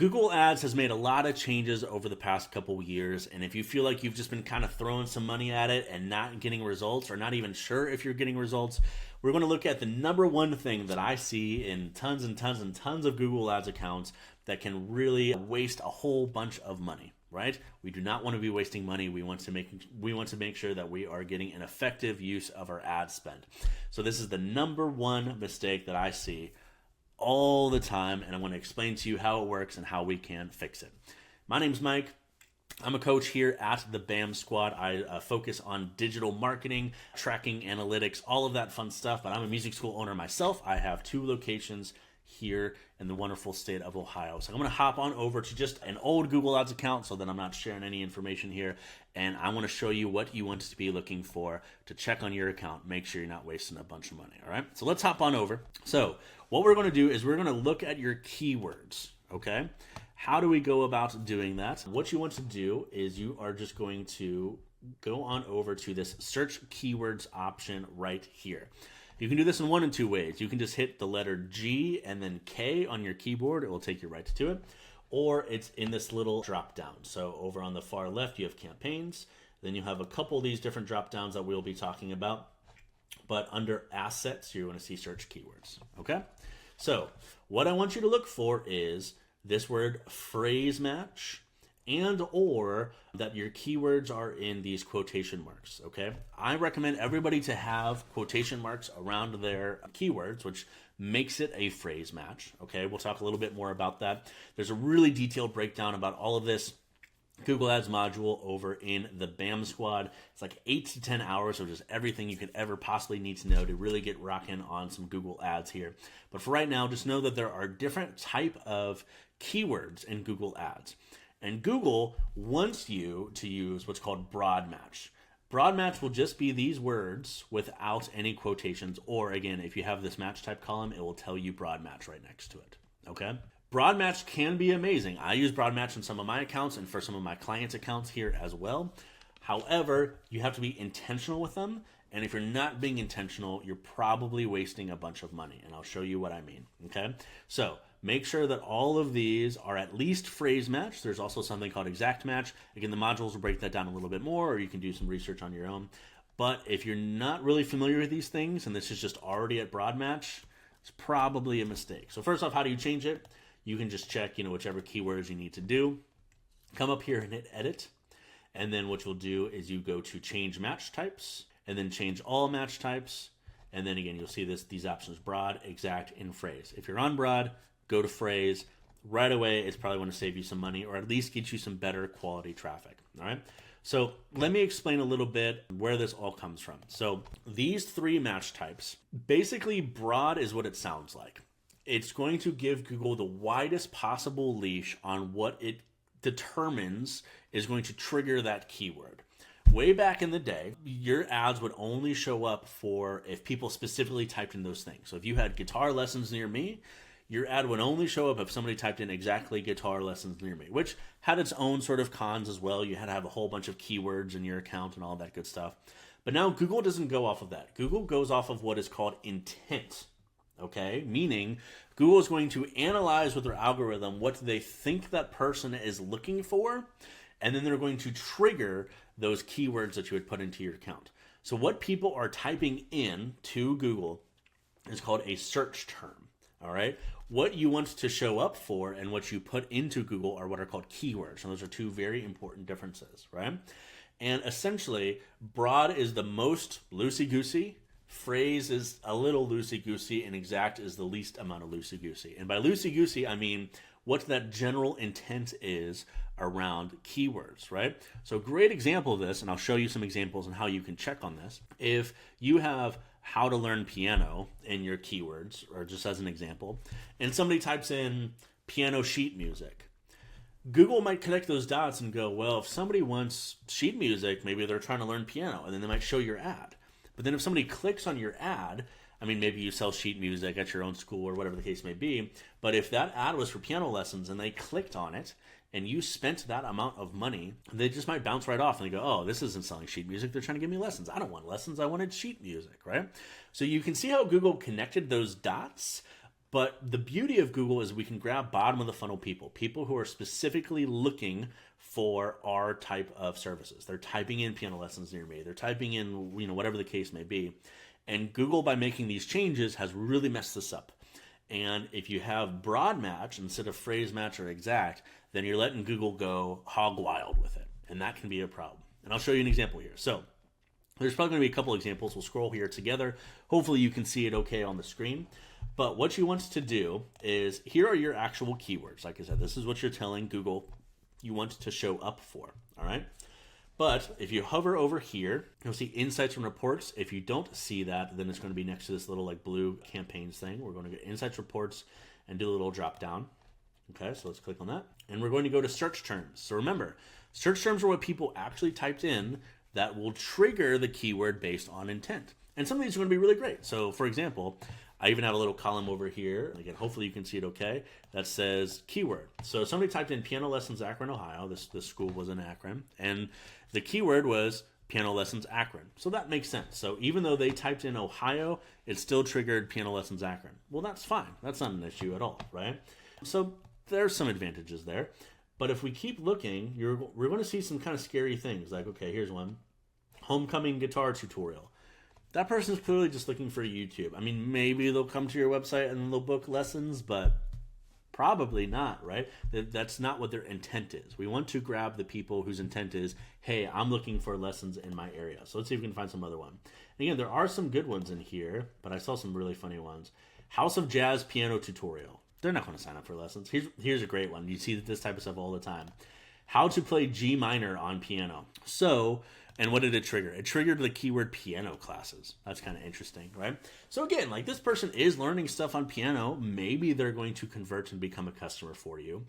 Google Ads has made a lot of changes over the past couple years, and if you feel like you've just been kind of throwing some money at it and not getting results, or not even sure if you're getting results, we're going to look at the number one thing that I see in tons and tons and tons of Google Ads accounts that can really waste a whole bunch of money. Right? We do not want to be wasting money. We want to make sure that we are getting an effective use of our ad spend. So this is the number one mistake that I see all the time, and I want to explain to you how it works and how we can fix it. My name's Mike. I'm a coach here at the BAM Squad. I focus on digital marketing, tracking, analytics, all of that fun stuff, but I'm a music school owner myself. I have 2 locations here in the wonderful state of Ohio. So I'm going to hop on over to just an old Google Ads account so that I'm not sharing any information here, and I want to show you what you want to be looking for to check on your account. Make sure you're not wasting a bunch of money, all right? So let's hop on over. So what we're going to do is we're going to look at your keywords, okay? How do we go about doing that? What you want to do is you are just going to go on over to this search keywords option right here. You can do this in one and two ways. You can just hit the letter G and then K on your keyboard. It will take you right to it. Or it's in this little drop down. So over on the far left, you have campaigns. Then you have a couple of these different drop downs that we'll be talking about. But under assets, you're going to see search keywords. Okay? So what I want you to look for is this word phrase match, and or that your keywords are in these quotation marks, okay? I recommend everybody to have quotation marks around their keywords, which makes it a phrase match, okay? We'll talk a little bit more about that. There's a really detailed breakdown about all of this Google Ads module over in the BAM Squad. It's like 8 to 10 hours of just everything you could ever possibly need to know to really get rocking on some Google Ads here. But for right now, just know that there are different type of keywords in Google Ads. And Google wants you to use what's called broad match. Broad match will just be these words without any quotations, or again, if you have this match type column, it will tell you broad match right next to it, okay? Broad match can be amazing. I use broad match in some of my accounts and for some of my clients' accounts here as well. However, you have to be intentional with them, and if you're not being intentional, you're probably wasting a bunch of money, and I'll show you what I mean, okay? So make sure that all of these are at least phrase match. There's also something called exact match. Again, the modules will break that down a little bit more, or you can do some research on your own. But if you're not really familiar with these things, and this is just already at broad match, it's probably a mistake. So first off, how do you change it? You can just check, whichever keywords you need to do. Come up here and hit edit. And then what you'll do is you go to change match types, and then change all match types. And then again, you'll see these options: broad, exact, and phrase. If you're on broad, go to phrase. Right away, it's probably going to save you some money, or at least get you some better quality traffic. All right. So let me explain a little bit where this all comes from. So these 3 match types, basically broad is what it sounds like. It's going to give Google the widest possible leash on what it determines is going to trigger that keyword. Way back in the day, your ads would only show up for if people specifically typed in those things. So if you had guitar lessons near me, your ad would only show up if somebody typed in exactly guitar lessons near me, which had its own sort of cons as well. You had to have a whole bunch of keywords in your account and all that good stuff. But now Google doesn't go off of that. Google goes off of what is called intent. Okay, meaning Google is going to analyze with their algorithm what they think that person is looking for, and then they're going to trigger those keywords that you would put into your account. So what people are typing in to Google is called a search term, all right? What you want to show up for and what you put into Google are what are called keywords, and those are 2 very important differences, right? And essentially, broad is the most loosey-goosey, phrase is a little loosey-goosey, and exact is the least amount of loosey-goosey. And by loosey-goosey, I mean what that general intent is around keywords, right? So a great example of this, and I'll show you some examples on how you can check on this. If you have how to learn piano in your keywords, or just as an example, and somebody types in piano sheet music, Google might connect those dots and go, well, if somebody wants sheet music, maybe they're trying to learn piano, and then they might show your ad. But then if somebody clicks on your ad, I mean, maybe you sell sheet music at your own school or whatever the case may be, but if that ad was for piano lessons and they clicked on it and you spent that amount of money, they just might bounce right off and they go, oh, this isn't selling sheet music. They're trying to give me lessons. I don't want lessons. I wanted sheet music, right? So you can see how Google connected those dots But the beauty of Google is we can grab bottom of the funnel people who are specifically looking for our type of services. They're typing in piano lessons near me. They're typing in, whatever the case may be. And Google, by making these changes, has really messed this up. And if you have broad match instead of phrase match or exact, then you're letting Google go hog wild with it. And that can be a problem. And I'll show you an example here. So there's probably going to be a couple examples. We'll scroll here together. Hopefully you can see it okay on the screen. But what you want to do is, here are your actual keywords. Like I said, this is what you're telling Google you want to show up for, all right? But if you hover over here, you'll see insights and reports. If you don't see that, then it's going to be next to this little like blue campaigns thing. We're going to get insights, reports, and do a little drop down. Okay, so let's click on that. And we're going to go to search terms. So remember, search terms are what people actually typed in that will trigger the keyword based on intent. And some of these are going to be really great. So for example, I even have a little column over here. Again, hopefully you can see it okay. That says keyword. So somebody typed in piano lessons Akron, Ohio. This school was in Akron. And the keyword was piano lessons Akron. So that makes sense. So even though they typed in Ohio, it still triggered piano lessons Akron. Well, that's fine. That's not an issue at all, right? So there's some advantages there. But if we keep looking, we're going to see some kind of scary things. Like, okay, here's one. Homecoming guitar tutorial. That person's clearly just looking for YouTube. I mean, maybe they'll come to your website and they'll book lessons, but probably not, right? That's not what their intent is. We want to grab the people whose intent is, hey, I'm looking for lessons in my area. So let's see if we can find some other one. And again, there are some good ones in here, but I saw some really funny ones. House of Jazz piano tutorial. They're not going to sign up for lessons. Here's a great one. You see this type of stuff all the time. How to play G minor on piano. So, and what did it trigger? It triggered the keyword piano classes. That's kind of interesting, right? So again, like this person is learning stuff on piano. Maybe they're going to convert and become a customer for you,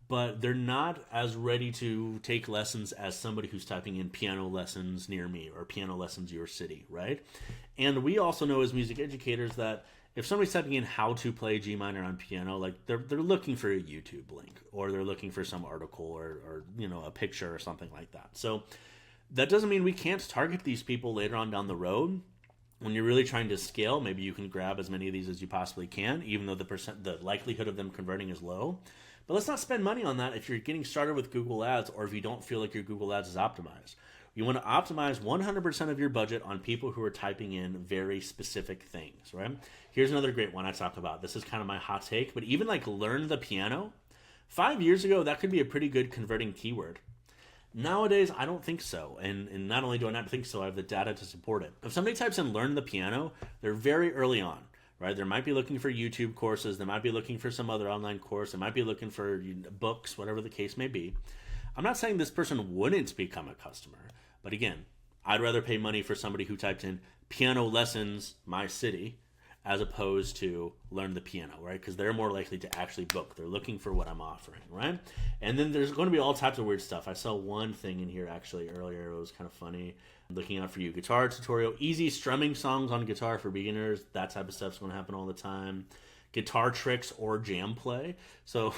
but they're not as ready to take lessons as somebody who's typing in piano lessons near me or piano lessons your city, right? And we also know as music educators that if somebody's typing in how to play G minor on piano, like they're looking for a YouTube link, or they're looking for some article or a picture or something like that. So that doesn't mean we can't target these people later on down the road. When you're really trying to scale, maybe you can grab as many of these as you possibly can, even though the likelihood of them converting is low. But let's not spend money on that if you're getting started with Google Ads, or if you don't feel like your Google Ads is optimized. You want to optimize 100% of your budget on people who are typing in very specific things, right? Here's another great one I talk about. This is kind of my hot take, but even like learn the piano. 5 years ago, that could be a pretty good converting keyword. Nowadays, I don't think so. And not only do I not think so, I have the data to support it. If somebody types in learn the piano, they're very early on, right? They might be looking for YouTube courses. They might be looking for some other online course. They might be looking for books, whatever the case may be. I'm not saying this person wouldn't become a customer. But again, I'd rather pay money for somebody who typed in piano lessons, my city, as opposed to learn the piano, right? Because they're more likely to actually book. They're looking for what I'm offering, right? And then there's going to be all types of weird stuff. I saw one thing in here actually earlier. It was kind of funny. Looking out for you. Guitar tutorial, easy strumming songs on guitar for beginners. That type of stuff's going to happen all the time. Guitar tricks or jam play. So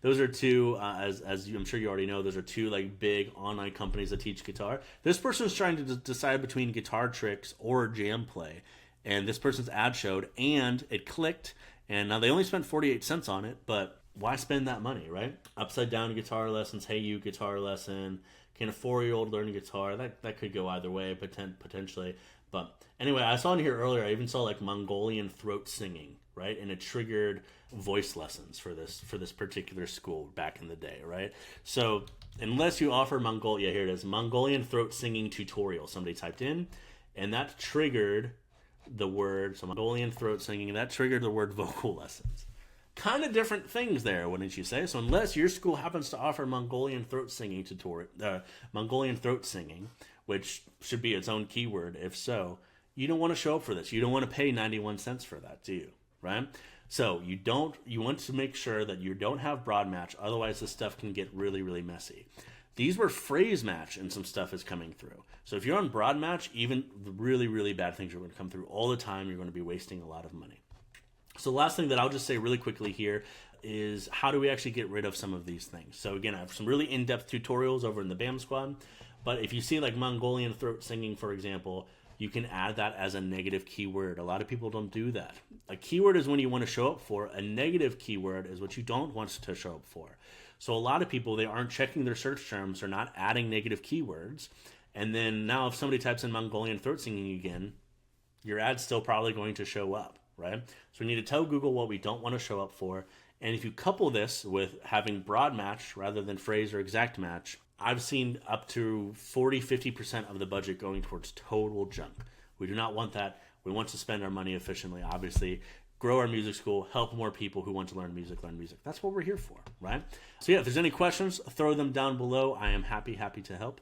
those are two, as I'm sure you already know, those are two like big online companies that teach guitar. This person is trying to decide between guitar tricks or jam play. And this person's ad showed and it clicked. And now they only spent 48 cents on it, but why spend that money, right? Upside down guitar lessons, hey you guitar lesson. Can a 4-year-old learn guitar? That could go either way, potentially. But anyway, I saw in here earlier, I even saw like Mongolian throat singing, right? And it triggered voice lessons for this particular school back in the day, right? So unless you offer here it is, Mongolian throat singing tutorial, somebody typed in, and that triggered the word, so Mongolian throat singing, and that triggered the word vocal lessons. Kind of different things there, wouldn't you say? So unless your school happens to offer Mongolian throat singing Mongolian throat singing, which should be its own keyword, if so, you don't want to show up for this. You don't want to pay 91 cents for that, do you? Right? So you want to make sure that you don't have broad match, otherwise this stuff can get really, really messy. These were phrase match and some stuff is coming through. So if you're on broad match, even the really, really bad things are going to come through all the time. You're going to be wasting a lot of money. So the last thing that I'll just say really quickly here is how do we actually get rid of some of these things? So again, I have some really in-depth tutorials over in the BAM Squad. But if you see like Mongolian throat singing, for example, you can add that as a negative keyword. A lot of people don't do that. A keyword is when you want to show up for. A negative keyword is what you don't want to show up for. So a lot of people, they aren't checking their search terms. They're not adding negative keywords. And then now if somebody types in Mongolian throat singing again, your ad's still probably going to show up, right? So we need to tell Google what we don't want to show up for. And if you couple this with having broad match rather than phrase or exact match, I've seen up to 40, 50% of the budget going towards total junk. We do not want that. We want to spend our money efficiently, obviously, grow our music school, help more people who want to learn music. That's what we're here for, right? So yeah, if there's any questions, throw them down below. I am happy to help.